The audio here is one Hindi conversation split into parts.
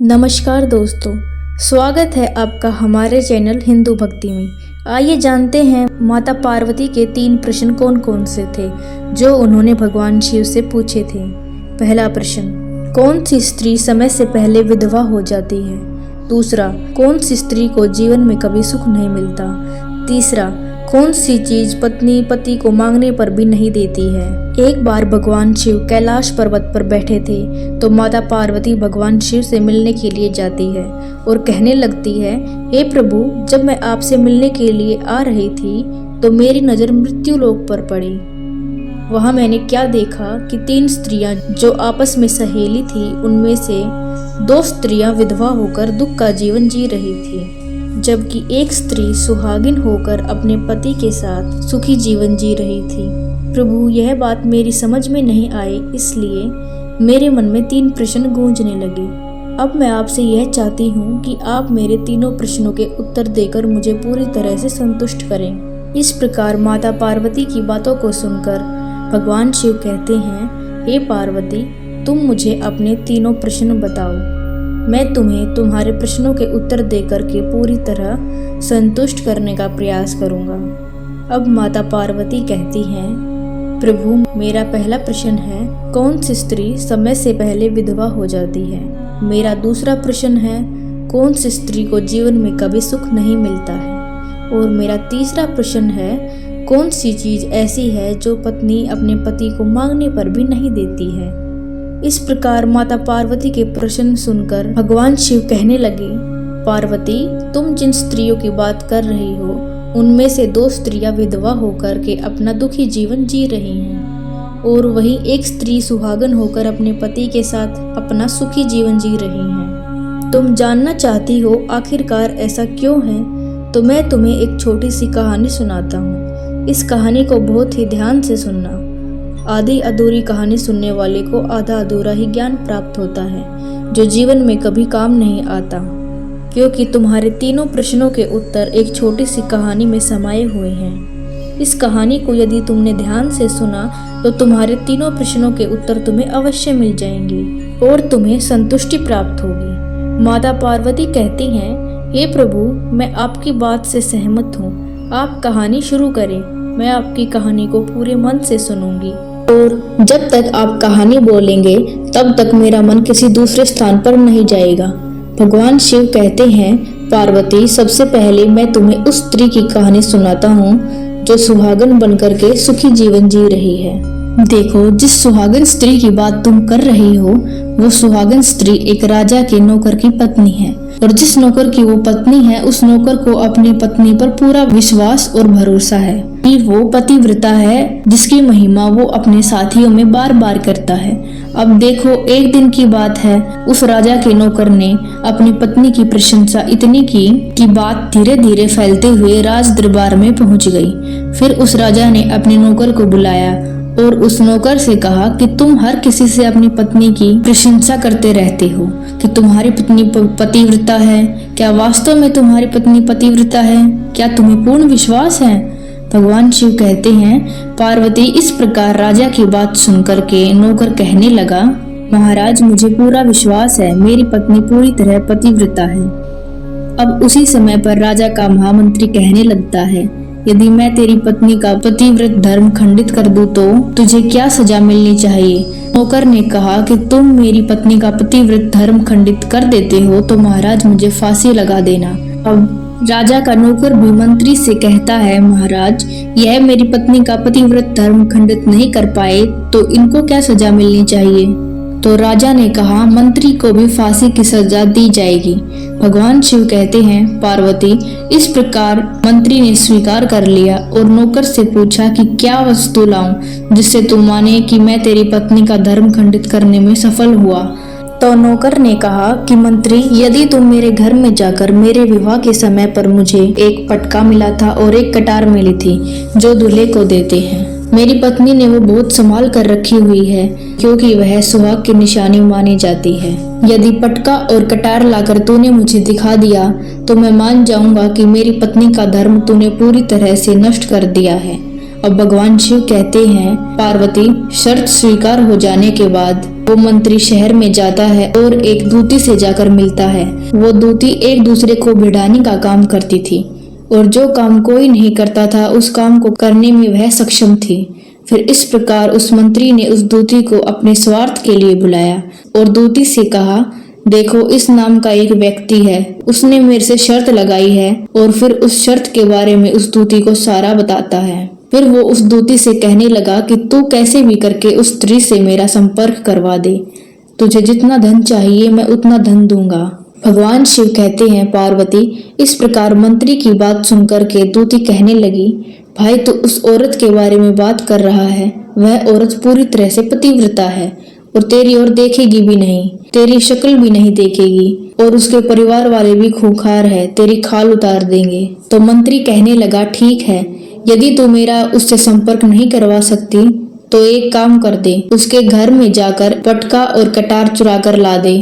नमस्कार दोस्तों, स्वागत है आपका हमारे चैनल हिंदू भक्ति में। आइए जानते हैं माता पार्वती के 3 प्रश्न कौन कौन से थे जो उन्होंने भगवान शिव से पूछे थे। पहला प्रश्न, कौन सी स्त्री समय से पहले विधवा हो जाती है। दूसरा, कौन सी स्त्री को जीवन में कभी सुख नहीं मिलता। तीसरा, कौन सी चीज पत्नी पति को मांगने पर भी नहीं देती है। एक बार भगवान शिव कैलाश पर्वत पर बैठे थे तो माता पार्वती भगवान शिव से मिलने के लिए जाती है और कहने लगती है, हे प्रभु, जब मैं आपसे मिलने के लिए आ रही थी तो मेरी नज़र मृत्यु लोक पर पड़ी। वहाँ मैंने क्या देखा कि 3 स्त्रियां जो आपस में सहेली थी, उनमें से 2 स्त्रियां विधवा होकर दुख का जीवन जी रही थी, जबकि एक स्त्री सुहागिन होकर अपने पति के साथ सुखी जीवन जी रही थी। प्रभु, यह बात मेरी समझ में नहीं आई, इसलिए मेरे मन में 3 प्रश्न गूंजने लगे। अब मैं आपसे यह चाहती हूँ कि आप मेरे तीनों प्रश्नों के उत्तर देकर मुझे पूरी तरह से संतुष्ट करें। इस प्रकार माता पार्वती की बातों को सुनकर भगवान शिव कहते हैं, हे पार्वती, तुम मुझे अपने तीनों प्रश्न बताओ। मैं तुम्हें तुम्हारे प्रश्नों के उत्तर देकर के पूरी तरह संतुष्ट करने का प्रयास करूंगा। अब माता पार्वती कहती हैं, प्रभु, मेरा पहला प्रश्न है, कौन सी स्त्री समय से पहले विधवा हो जाती है। मेरा दूसरा प्रश्न है, कौन सी स्त्री को जीवन में कभी सुख नहीं मिलता है। और मेरा तीसरा प्रश्न है, कौन सी चीज ऐसी है जो पत्नी अपने पति को मांगने पर भी नहीं देती है। इस प्रकार माता पार्वती के प्रश्न सुनकर भगवान शिव कहने लगे, पार्वती, तुम जिन स्त्रियों की बात कर रही हो, उनमें से 2 स्त्रियां विधवा होकर के अपना दुखी जीवन जी रही हैं और वहीं एक स्त्री सुहागन होकर अपने पति के साथ अपना सुखी जीवन जी रही हैं। तुम जानना चाहती हो आखिरकार ऐसा क्यों है, तो मैं तुम्हें एक छोटी सी कहानी सुनाता हूँ। इस कहानी को बहुत ही ध्यान से सुनना। आधी अधूरी कहानी सुनने वाले को आधा अधूरा ही ज्ञान प्राप्त होता है, जो जीवन में कभी काम नहीं आता, क्योंकि तुम्हारे तीनों प्रश्नों के उत्तर एक छोटी सी कहानी में समाये हुए हैं। इस कहानी को यदि तुमने ध्यान से सुना तो तुम्हारे तीनों प्रश्नों के उत्तर तुम्हें अवश्य मिल जाएंगे और तुम्हें संतुष्टि प्राप्त होगी। माता पार्वती कहती हैं, हे प्रभु, मैं आपकी बात से सहमत हूँ। आप कहानी शुरू करें, मैं आपकी कहानी को पूरे मन से सुनूंगी और जब तक आप कहानी बोलेंगे तब तक मेरा मन किसी दूसरे स्थान पर नहीं जाएगा। भगवान शिव कहते हैं, पार्वती, सबसे पहले मैं तुम्हें उस स्त्री की कहानी सुनाता हूँ जो सुहागन बनकर के सुखी जीवन जी रही है। देखो, जिस सुहागन स्त्री की बात तुम कर रही हो, वो सुहागन स्त्री एक राजा के नौकर की पत्नी है और जिस नौकर की वो पत्नी है, उस नौकर को अपनी पत्नी पर पूरा विश्वास और भरोसा है कि वो पतिव्रता है, जिसकी महिमा वो अपने साथियों में बार बार करता है। अब देखो, एक दिन की बात है, उस राजा के नौकर ने अपनी पत्नी की प्रशंसा इतनी की कि बात धीरे धीरे फैलते हुए राज दरबार में पहुंच गई। फिर उस राजा ने अपने नौकर को बुलाया और उस नौकर से कहा कि तुम हर किसी से अपनी पत्नी की प्रशंसा करते रहते हो कि तुम्हारी पत्नी पतिव्रता है। क्या वास्तव में तुम्हारी पत्नी पतिव्रता है? क्या तुम्हें पूर्ण विश्वास है? भगवान शिव कहते हैं, पार्वती, इस प्रकार राजा की बात सुनकर के नौकर कहने लगा, महाराज, मुझे पूरा विश्वास है, मेरी पत्नी पूरी तरह पतिव्रता है। अब उसी समय पर राजा का महामंत्री कहने लगता है, यदि मैं तेरी पत्नी का पतिव्रत धर्म खंडित कर दूं तो तुझे क्या सजा मिलनी चाहिए। नौकर ने कहा कि तुम मेरी पत्नी का पतिव्रत धर्म खंडित कर देते हो तो महाराज, मुझे फांसी लगा देना। अब राजा का नौकर भी मंत्री से कहता है, महाराज, यह मेरी पत्नी का पतिव्रत धर्म खंडित नहीं कर पाए तो इनको क्या सजा मिलनी चाहिए। तो राजा ने कहा, मंत्री को भी फांसी की सजा दी जाएगी। भगवान शिव कहते हैं, पार्वती, इस प्रकार मंत्री ने स्वीकार कर लिया और नौकर से पूछा कि क्या वस्तु लाऊं जिससे तू माने कि मैं तेरी पत्नी का धर्म खंडित करने में सफल हुआ। तो नौकर ने कहा कि मंत्री, यदि तुम मेरे घर में जाकर मेरे विवाह के समय पर मुझे एक पटका मिला था और एक कटार मिली थी जो दूल्हे को देते हैं, मेरी पत्नी ने वो बहुत संभाल कर रखी हुई है क्योंकि वह सुहाग की निशानी मानी जाती है। यदि पटका और कटार लाकर तूने मुझे दिखा दिया तो मैं मान जाऊंगा कि मेरी पत्नी का धर्म तूने पूरी तरह से नष्ट कर दिया है। अब भगवान शिव कहते हैं, पार्वती, शर्त स्वीकार हो जाने के बाद वो मंत्री शहर में जाता है और एक दूती से जाकर मिलता है। वो दूती एक दूसरे को भिड़ाने का काम करती थी और जो काम कोई नहीं करता था उस काम को करने में वह सक्षम थी। फिर इस प्रकार उस मंत्री ने उस दूती को अपने स्वार्थ के लिए बुलाया और दूती से कहा, देखो, इस नाम का एक व्यक्ति है, उसने मेरे से शर्त लगाई है। और फिर उस शर्त के बारे में उस दूती को सारा बताता है। फिर वो उस दूती से कहने लगा कि तू कैसे भी करके उस स्त्री से मेरा संपर्क करवा दे, तुझे जितना धन चाहिए मैं उतना धन दूंगा। भगवान शिव कहते हैं, पार्वती, इस प्रकार मंत्री की बात सुनकर के दूती कहने लगी, भाई तू उस औरत के बारे में बात कर रहा है, वह औरत पूरी तरह से पतिव्रता है और तेरी ओर देखेगी भी नहीं, तेरी शक्ल भी नहीं देखेगी और उसके परिवार वाले भी खूंखार है, तेरी खाल उतार देंगे। तो मंत्री कहने लगा, ठीक है, यदि तू मेरा उससे संपर्क नहीं करवा सकती तो एक काम कर दे, उसके घर में जाकर पटका और कटार चुरा कर ला दे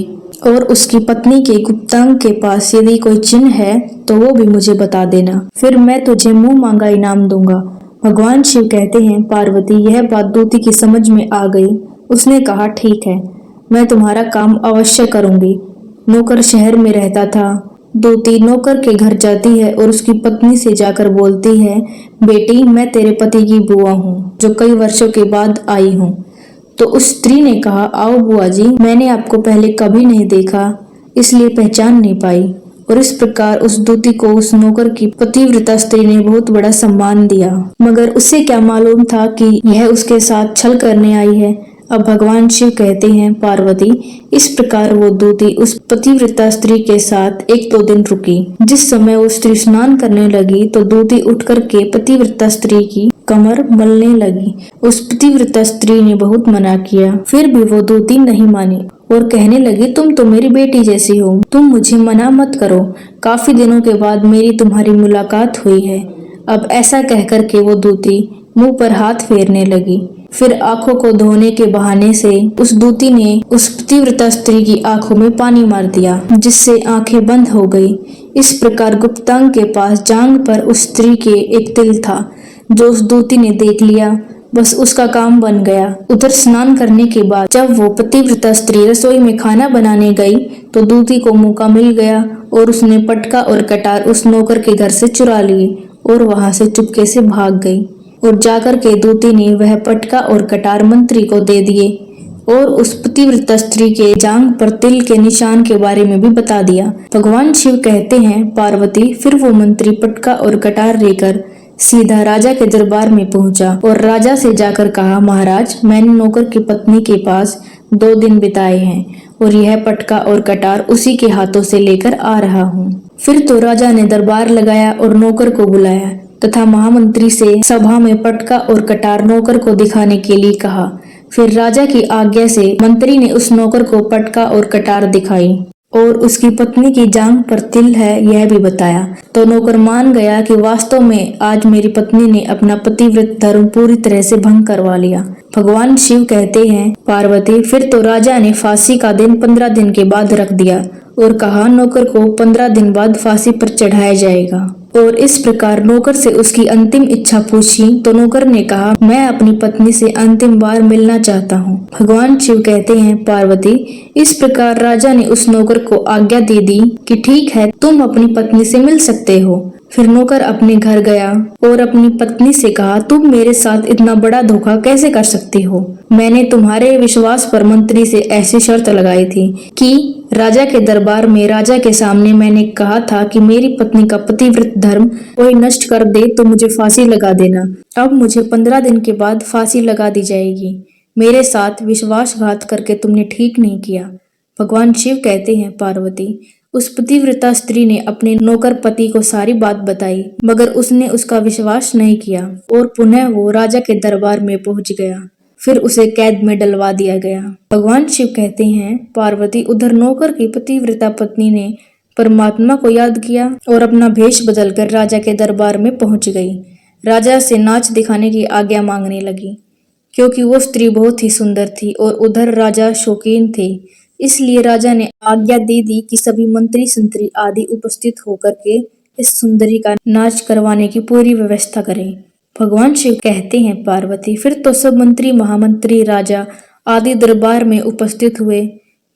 और उसकी पत्नी के गुप्तांग के पास यदि कोई चिन्ह है तो वो भी मुझे बता देना, फिर मैं तुझे मुंह मांगा इनाम दूंगा। भगवान शिव कहते हैं, पार्वती, यह बात दूती की समझ में आ गई। उसने कहा, ठीक है, मैं तुम्हारा काम अवश्य करूंगी। नौकर शहर में रहता था। दूती नौकर के घर जाती है और उसकी पत्नी से जाकर बोलती है, बेटी, मैं तेरे पति की बुआ हूँ जो कई वर्षों के बाद आई हूँ। तो उस स्त्री ने कहा, आओ बुआ जी, मैंने आपको पहले कभी नहीं देखा इसलिए पहचान नहीं पाई। और इस प्रकार उस दूती को उस नौकर की पतिव्रता स्त्री ने बहुत बड़ा सम्मान दिया, मगर उसे क्या मालूम था कि यह उसके साथ छल करने आई है। अब भगवान शिव कहते हैं, पार्वती, इस प्रकार वो दूती उस पतिव्रता स्त्री के साथ 1-2 दिन रुकी। जिस समय वो स्त्री स्नान करने लगी तो दूती उठकर के पतिव्रता स्त्री की कमर मलने लगी। उस पतिव्रता स्त्री ने बहुत मना किया, फिर भी वो दूती नहीं मानी और कहने लगी, तुम तो मेरी बेटी जैसी हो, तुम मुझे मना मत करो, काफी दिनों के बाद मेरी तुम्हारी मुलाकात हुई है। अब ऐसा कहकर के वो दूती मुंह पर हाथ फेरने लगी। फिर आंखों को धोने के बहाने से उस दूती ने उस पतिव्रता स्त्री की आंखों में पानी मार दिया, जिससे आंखें बंद हो गई। इस प्रकार गुप्तांग के पास जांघ पर उस स्त्री के एक तिल था, जो उस दूती ने देख लिया। बस उसका काम बन गया। उधर स्नान करने के बाद जब वो पतिव्रता स्त्री रसोई में खाना बनाने गई तो दूती को मौका मिल गया और उसने पटका और कटार उस नौकर के घर से चुरा लिए और वहां से चुपके से भाग गई। और जाकर के दूती ने वह पटका और कटार मंत्री को दे दिए और उस पतिव्रता स्त्री के जांघ पर तिल के निशान के बारे में भी बता दिया। भगवान शिव कहते हैं, पार्वती, फिर वो मंत्री पटका और कटार लेकर सीधा राजा के दरबार में पहुंचा और राजा से जाकर कहा, महाराज, मैंने नौकर की पत्नी के पास 2 दिन बिताए हैं और यह पटका और कटार उसी के हाथों से लेकर आ रहा हूँ। फिर तो राजा ने दरबार लगाया और नौकर को बुलाया तथा महामंत्री से सभा में पटका और कटार नौकर को दिखाने के लिए कहा। फिर राजा की आज्ञा से मंत्री ने उस नौकर को पटका और कटार दिखाई और उसकी पत्नी की जांघ पर तिल है यह भी बताया। तो नौकर मान गया कि वास्तव में आज मेरी पत्नी ने अपना पतिव्रत धर्म पूरी तरह से भंग करवा लिया। भगवान शिव कहते हैं, पार्वती, फिर तो राजा ने फांसी का दिन 15 दिन के बाद रख दिया और कहा, नौकर को 15 दिन बाद फांसी पर चढ़ाया जाएगा। और इस प्रकार नौकर से उसकी अंतिम इच्छा पूछी तो नौकर ने कहा, मैं अपनी पत्नी से अंतिम बार मिलना चाहता हूँ। भगवान शिव कहते हैं, पार्वती, इस प्रकार राजा ने उस नौकर को आज्ञा दे दी कि ठीक है, तुम अपनी पत्नी से मिल सकते हो। फिर नौकर अपने घर गया और अपनी पत्नी से कहा, तुम मेरे साथ इतना बड़ा धोखा कैसे कर सकती हो? मैंने तुम्हारे विश्वास पर मंत्री से ऐसी शर्त लगाई थी कि राजा के दरबार में राजा के सामने मैंने कहा था कि मेरी पत्नी का पतिव्रत धर्म कोई नष्ट कर दे तो मुझे फांसी लगा देना। अब मुझे 15 दिन के बाद फांसी लगा दी जाएगी। मेरे साथ विश्वासघात करके तुमने ठीक नहीं किया। भगवान शिव कहते हैं, पार्वती, उस पतिव्रता स्त्री ने अपने नौकर पति को सारी बात बताई, मगर उसने उसका विश्वास नहीं किया और पुनः वो राजा के दरबार में पहुंच गया। फिर उसे कैद में डलवा दिया गया। भगवान शिव कहते हैं, पार्वती, उधर नौकर की पतिव्रता पत्नी ने परमात्मा को याद किया और अपना भेष बदलकर राजा के दरबार में पहुंच गई। राजा से नाच दिखाने की आज्ञा मांगने लगी, क्योंकि वो स्त्री बहुत ही सुंदर थी और उधर राजा शौकीन थे। इसलिए राजा ने आज्ञा दे दी कि सभी मंत्री संतरी आदि उपस्थित होकर के इस सुंदरी का नाच करवाने की पूरी व्यवस्था करें। भगवान शिव कहते हैं, पार्वती, फिर तो सब मंत्री, महामंत्री, राजा आदि दरबार में उपस्थित हुए।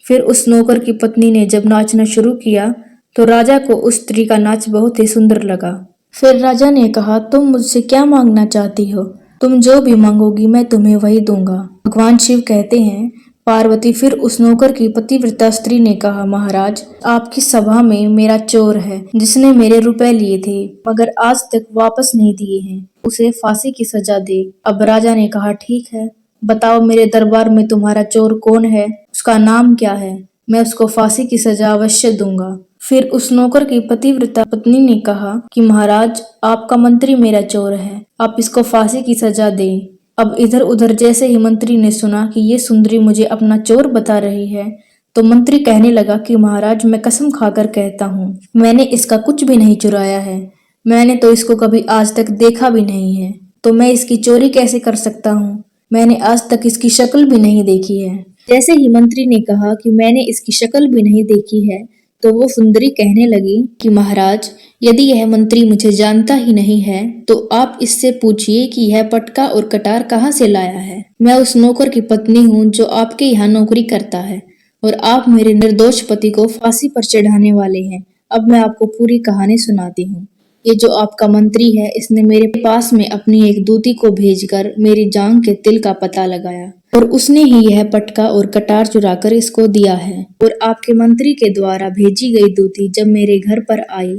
फिर उस नौकर की पत्नी ने जब नाचना शुरू किया तो राजा को उस स्त्री का नाच बहुत ही सुंदर लगा। फिर राजा ने कहा, तुम मुझसे क्या मांगना चाहती हो? तुम जो भी मांगोगी मैं तुम्हें वही दूंगा। भगवान शिव कहते हैं, पार्वती फिर उस नौकर की पतिव्रता स्त्री ने कहा, महाराज आपकी सभा में मेरा चोर है जिसने मेरे रुपए लिए थे मगर आज तक वापस नहीं दिए हैं, उसे फांसी की सजा दे। अब राजा ने कहा, ठीक है, बताओ मेरे दरबार में तुम्हारा चोर कौन है, उसका नाम क्या है, मैं उसको फांसी की सजा अवश्य दूंगा। फिर उस नौकर की पतिव्रता पत्नी ने कहा कि महाराज आपका मंत्री मेरा चोर है, आप इसको फांसी की सजा दें। अब इधर उधर जैसे ही मंत्री ने सुना कि ये सुंदरी मुझे अपना चोर बता रही है तो मंत्री कहने लगा कि महाराज मैं कसम खाकर कहता हूँ मैंने इसका कुछ भी नहीं चुराया है, मैंने तो इसको कभी आज तक देखा भी नहीं है, तो मैं इसकी चोरी कैसे कर सकता हूँ, मैंने आज तक इसकी शक्ल भी नहीं देखी है। जैसे ही मंत्री ने कहा कि मैंने इसकी शक्ल भी नहीं देखी है तो वो सुंदरी कहने लगी कि महाराज यदि यह मंत्री मुझे जानता ही नहीं है तो आप इससे पूछिए कि यह पटका और कटार कहाँ से लाया है। मैं उस नौकर की पत्नी हूँ जो आपके यहाँ नौकरी करता है और आप मेरे निर्दोष पति को फांसी पर चढ़ाने वाले हैं। अब मैं आपको पूरी कहानी सुनाती हूँ। ये जो आपका मंत्री है इसने मेरे पास में अपनी एक दूती को भेजकर मेरी जांघ के तिल का पता लगाया और उसने ही यह पटका और कटार चुराकर इसको दिया है। और आपके मंत्री के द्वारा भेजी गई दूती जब मेरे घर पर आई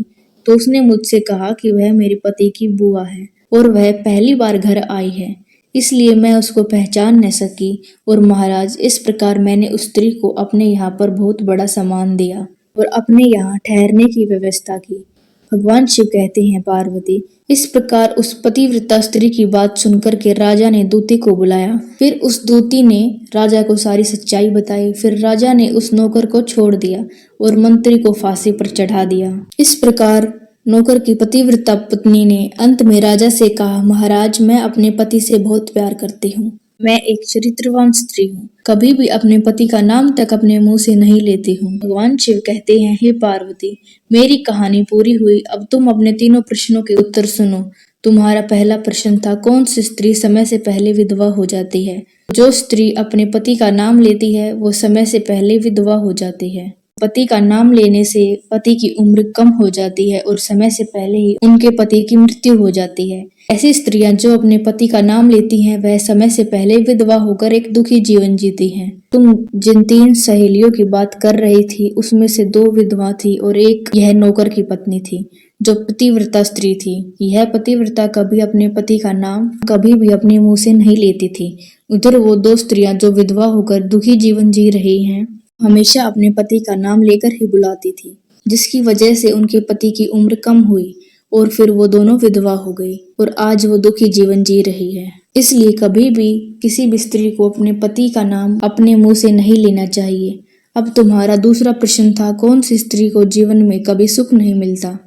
तो उसने मुझसे कहा कि वह मेरे पति की बुआ है और वह पहली बार घर आई है, इसलिए मैं उसको पहचान न सकी। और महाराज इस प्रकार मैंने उस स्त्री को अपने यहाँ पर बहुत बड़ा सम्मान दिया और अपने यहाँ ठहरने की व्यवस्था की। भगवान शिव कहते हैं, पार्वती इस प्रकार उस पतिव्रता स्त्री की बात सुनकर के राजा ने दूती को बुलाया। फिर उस दूती ने राजा को सारी सच्चाई बताई। फिर राजा ने उस नौकर को छोड़ दिया और मंत्री को फांसी पर चढ़ा दिया। इस प्रकार नौकर की पतिव्रता पत्नी ने अंत में राजा से कहा, महाराज मैं अपने पति से बहुत प्यार करती हूँ, मैं एक चरित्रवान स्त्री हूँ, कभी भी अपने पति का नाम तक अपने मुंह से नहीं लेती हूँ। भगवान शिव कहते हैं, हे पार्वती मेरी कहानी पूरी हुई, अब तुम अपने तीनों प्रश्नों के उत्तर सुनो। तुम्हारा पहला प्रश्न था, कौन सी स्त्री समय से पहले विधवा हो जाती है? जो स्त्री अपने पति का नाम लेती है वो समय से पहले विधवा हो जाती है। पति का नाम लेने से पति की उम्र कम हो जाती है और समय से पहले ही उनके पति की मृत्यु हो जाती है। ऐसी स्त्रियां जो अपने पति का नाम लेती हैं वह समय से पहले विधवा होकर एक दुखी जीवन जीती हैं। तुम जिन 3 सहेलियों की बात कर रही थी उसमें से 2 विधवा थी और एक यह नौकर की पत्नी थी जो पतिव्रता स्त्री थी। यह पतिव्रता कभी अपने पति का नाम कभी भी अपने मुंह से नहीं लेती थी। उधर वो 2 स्त्रियां जो विधवा होकर दुखी जीवन जी रही हैं हमेशा अपने पति का नाम लेकर ही बुलाती थी, जिसकी वजह से उनके पति की उम्र कम हुई और फिर वो दोनों विधवा हो गई और आज वो दुखी जीवन जी रही है। इसलिए कभी भी किसी भी स्त्री को अपने पति का नाम अपने मुंह से नहीं लेना चाहिए। अब तुम्हारा दूसरा प्रश्न था, कौन सी स्त्री को जीवन में कभी सुख नहीं मिलता?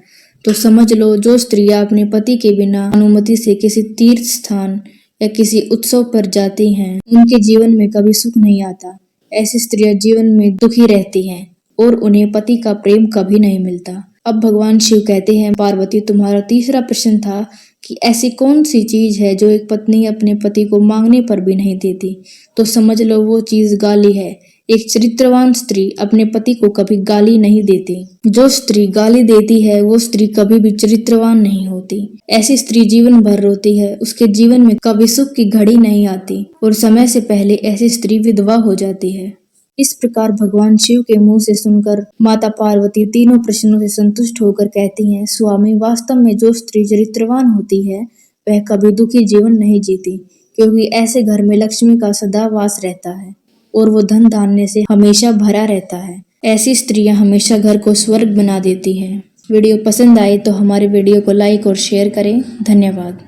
तो समझ लो जो स्त्रियां अपने पति के बिना अनुमति से किसी तीर्थ स्थान या किसी उत्सव पर जाती हैं उनके जीवन में कभी सुख नहीं आता। ऐसी स्त्रियां जीवन में दुखी रहती हैं और उन्हें पति का प्रेम कभी नहीं मिलता। अब भगवान शिव कहते हैं, पार्वती तुम्हारा तीसरा प्रश्न था कि ऐसी कौन सी चीज है जो एक पत्नी अपने पति को मांगने पर भी नहीं देती? तो समझ लो वो चीज गाली है। एक चरित्रवान स्त्री अपने पति को कभी गाली नहीं देती। जो स्त्री गाली देती है वो स्त्री कभी भी चरित्रवान नहीं होती। ऐसी स्त्री जीवन भर रोती है, उसके जीवन में कभी सुख की घड़ी नहीं आती और समय से पहले ऐसी स्त्री विधवा हो जाती है। इस प्रकार भगवान शिव के मुंह से सुनकर माता पार्वती तीनों प्रश्नों से संतुष्ट होकर कहती हैं, स्वामी वास्तव में जो स्त्री चरित्रवान होती है वह कभी दुखी जीवन नहीं जीती, क्योंकि ऐसे घर में लक्ष्मी का सदा वास रहता है और वो धन धान्य से हमेशा भरा रहता है। ऐसी स्त्रियां हमेशा घर को स्वर्ग बना देती हैं। वीडियो पसंद आए तो हमारे वीडियो को लाइक और शेयर करें। धन्यवाद।